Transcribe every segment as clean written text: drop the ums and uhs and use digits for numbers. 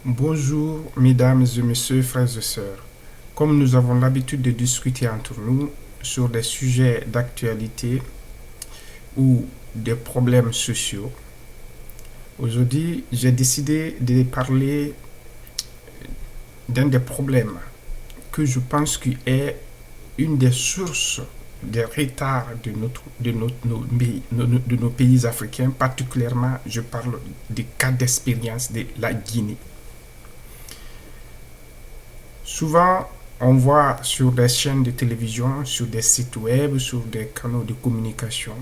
Bonjour, mesdames et messieurs, frères et sœurs. Comme nous avons l'habitude de discuter entre nous sur des sujets d'actualité ou des problèmes sociaux, aujourd'hui, j'ai décidé de parler d'un des problèmes que je pense qui est une des sources des retards de nos pays africains, particulièrement, je parle des cas d'expérience de la Guinée. Souvent, on voit sur des chaînes de télévision, sur des sites web, sur des canaux de communication,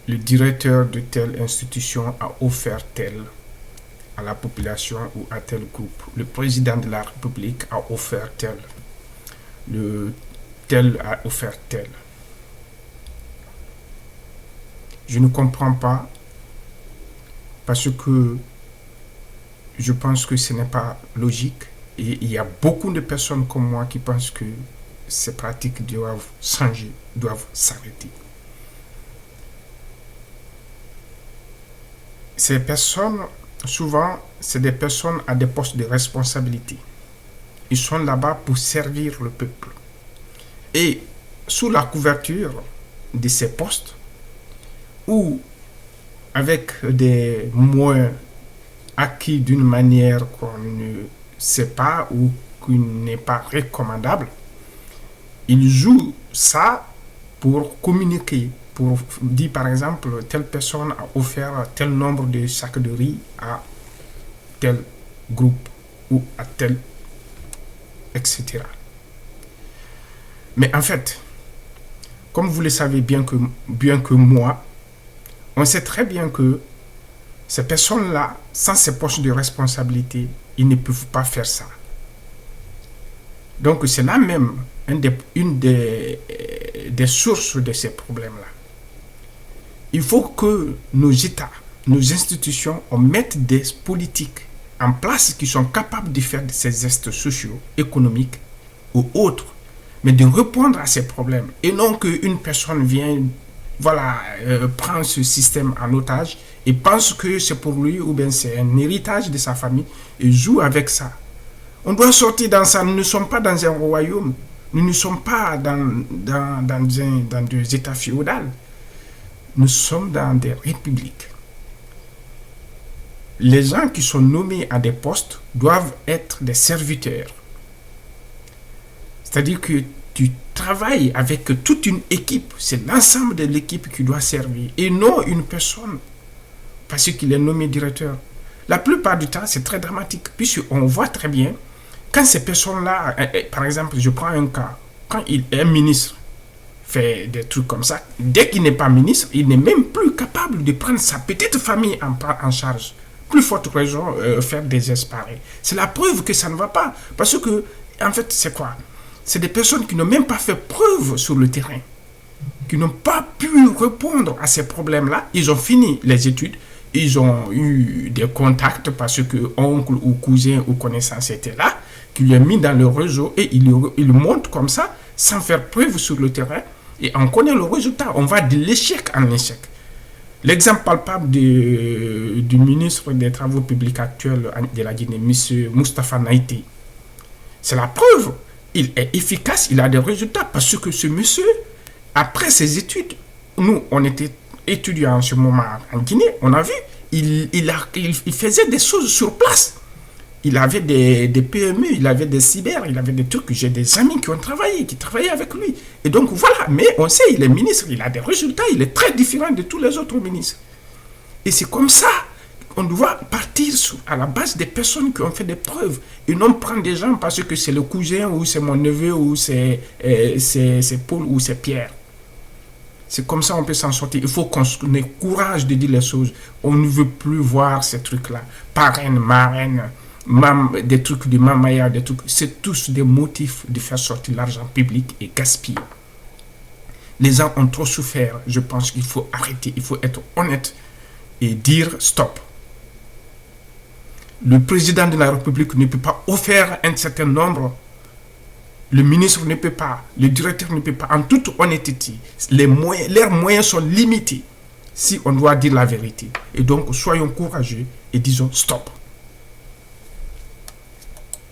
le directeur de telle institution a offert tel à la population ou à tel groupe. Le président de la République a offert tel. Le tel a offert tel. Je ne comprends pas parce que je pense que ce n'est pas logique. Et il y a beaucoup de personnes comme moi qui pensent que ces pratiques doivent changer, doivent s'arrêter. Ces personnes, souvent, c'est des personnes à des postes de responsabilité. Ils sont là-bas pour servir le peuple. Et sous la couverture de ces postes, ou avec des moyens acquis d'une manière qu'on ne sait pas ou qui n'est pas recommandable, ils jouent ça pour communiquer, pour dire par exemple, telle personne a offert tel nombre de sacs de riz à tel groupe ou à tel, etc. Mais en fait, comme vous le savez bien que moi, on sait très bien que ces personnes-là, sans ces postes de responsabilité, ils ne peuvent pas faire ça. Donc c'est là même une des sources de ces problèmes-là. Il faut que nos États, nos institutions, on mette des politiques en place qui sont capables de faire ces gestes sociaux, économiques ou autres, mais de répondre à ces problèmes. Et non qu'une personne vienne, prend ce système en otage et pense que c'est pour lui ou bien c'est un héritage de sa famille et joue avec ça. On doit sortir dans ça. Nous ne sommes pas dans un royaume. Nous ne sommes pas dans des États féodaux. Nous sommes dans des républiques. Les gens qui sont nommés à des postes doivent être des serviteurs. C'est-à-dire que tu travailles avec toute une équipe. C'est l'ensemble de l'équipe qui doit servir et non une personne parce qu'il est nommé directeur. La plupart du temps, c'est très dramatique puisqu'on voit très bien quand ces personnes-là, par exemple, je prends un cas, quand il est ministre, fait des trucs comme ça, dès qu'il n'est pas ministre, il n'est même plus capable de prendre sa petite famille en charge. Plus forte raison, faire des esparés. C'est la preuve que ça ne va pas. Parce que, en fait, c'est quoi? C'est des personnes qui n'ont même pas fait preuve sur le terrain, qui n'ont pas pu répondre à ces problèmes-là. Ils ont fini les études, ils ont eu des contacts parce que oncle ou cousin ou connaissance était là, qui lui a mis dans le réseau et il monte comme ça, sans faire preuve sur le terrain. Et on connaît le résultat. On va de l'échec en échec. L'exemple palpable du ministre des Travaux publics actuel de la Guinée, M. Moustapha Naïté, c'est la preuve. Il est efficace, il a des résultats parce que ce monsieur, après ses études, nous, on était étudiants en ce moment en Guinée, on a vu, il faisait des choses sur place. Il avait des PME, il avait des cyber, il avait des trucs. J'ai des amis qui travaillaient avec lui. Et donc voilà, mais on sait, il est ministre, il a des résultats, il est très différent de tous les autres ministres. Et c'est comme ça qu'on doit partir à la base des personnes qui ont fait des preuves. Et non prendre des gens parce que c'est le cousin ou c'est mon neveu ou c'est Paul ou c'est Pierre. C'est comme ça qu'on peut s'en sortir. Il faut qu'on ait courage de dire les choses. On ne veut plus voir ces trucs-là. Parraine, marraine, des trucs de mamaya, des trucs. C'est tous des motifs de faire sortir l'argent public et gaspiller. Les gens ont trop souffert. Je pense qu'il faut arrêter. Il faut être honnête et dire stop. Le président de la République ne peut pas offrir un certain nombre. Le ministre ne peut pas. Le directeur ne peut pas. En toute honnêteté, leurs moyens sont limités si on doit dire la vérité. Et donc, soyons courageux et disons stop.